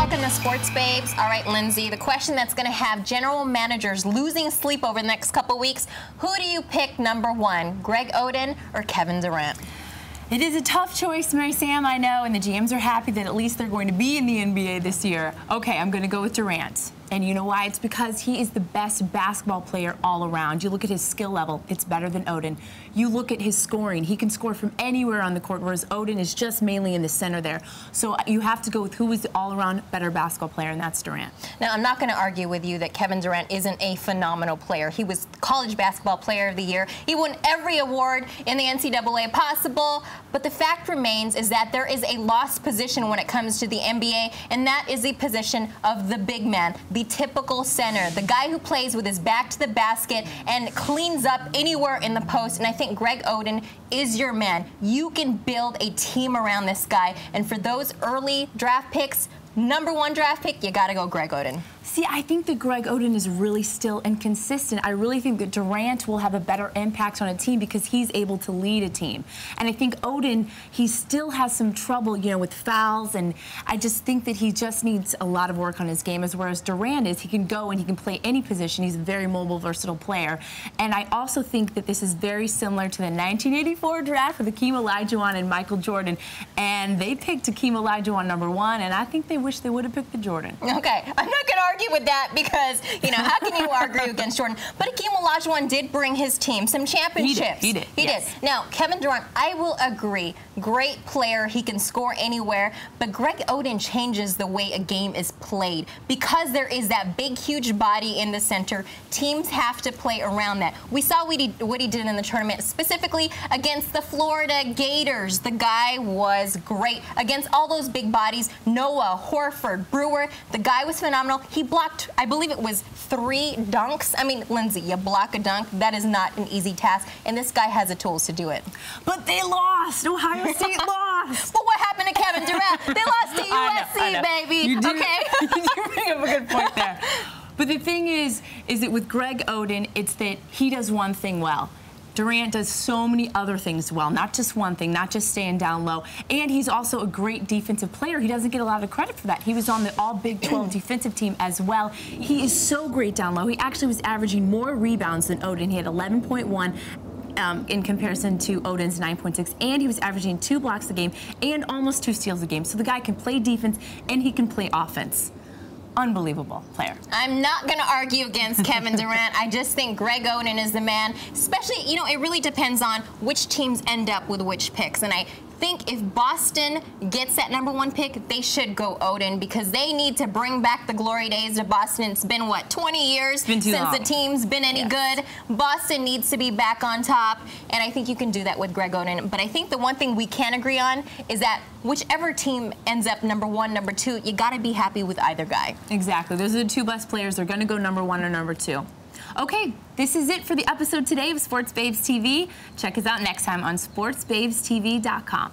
welcome to Sports Babes. All right, Lindsay, the question that's going to have general managers losing sleep over the next couple weeks, who do you pick #1, Greg Oden or Kevin Durant? It is a tough choice, Mary Sam, I know, and the GMs are happy that at least they're going to be in the NBA this year. Okay, I'm going to go with Durant. And you know why? It's because he is the best basketball player all around. You look at his skill level, it's better than Oden. You look at his scoring, he can score from anywhere on the court, whereas Oden is just mainly in the center there. So you have to go with who is the all-around better basketball player, and that's Durant. Now, I'm not going to argue with you that Kevin Durant isn't a phenomenal player. He was College Basketball Player of the Year. He won every award in the NCAA possible, but the fact remains is that there is a lost position when it comes to the NBA, and that is the position of the big man, the typical center, the guy who plays with his back to the basket and cleans up anywhere in the post. And I think Greg Oden is your man. You can build a team around this guy. And for those early draft picks, #1 draft pick, you got to go Greg Oden. See, I think that Greg Oden is really still inconsistent. I really think that Durant will have a better impact on a team because he's able to lead a team. And I think Oden, he still has some trouble, you know, with fouls, and I just think that he just needs a lot of work on his game, as whereas Durant is, he can go and he can play any position. He's a very mobile, versatile player. And I also think that this is very similar to the 1984 draft with Hakeem Olajuwon and Michael Jordan. And they picked Hakeem Olajuwon #1, and I think they wish they would have picked the Jordan. Okay, I'm not going to argue with that because, you know, how can you argue against Jordan? But Hakeem Olajuwon did bring his team some championships. He did. He did. Now, Kevin Durant, I will agree, great player. He can score anywhere. But Greg Oden changes the way a game is played. Because there is that big, huge body in the center, teams have to play around that. We saw what he did in the tournament, specifically against the Florida Gators. The guy was great. Against all those big bodies, Noah, Horford, Brewer, the guy was phenomenal. He blocked, I believe it was 3 dunks. I mean, Lindsay, you block a dunk, that is not an easy task, and this guy has the tools to do it. But they lost. Ohio State lost. But what happened to Kevin Durant? They lost to USC, baby. You do, okay. You bring up a good point there. But the thing is that with Greg Oden, it's that he does one thing well. Durant does so many other things well, not just one thing, not just staying down low. And he's also a great defensive player. He doesn't get a lot of credit for that. He was on the All-Big 12 defensive team as well. He is so great down low. He actually was averaging more rebounds than Oden. He had 11.1. In comparison to Oden's 9.6, and he was averaging 2 blocks a game and almost 2 steals a game. So the guy can play defense and he can play offense. Unbelievable player. I'm not going to argue against Kevin Durant. I just think Greg Oden is the man. Especially, you know, it really depends on which teams end up with which picks. And I think if Boston gets that #1 pick, they should go Oden because they need to bring back the glory days of Boston. It's been, what, 20 years since the team's been any good. Boston needs to be back on top, and I think you can do that with Greg Oden. But I think the one thing we can agree on is that whichever team ends up #1, #2, you got to be happy with either guy. Exactly. Those are the 2 best players. They're going to go #1 or #2. Okay, this is it for the episode today of Sports Babes TV. Check us out next time on sportsbabestv.com.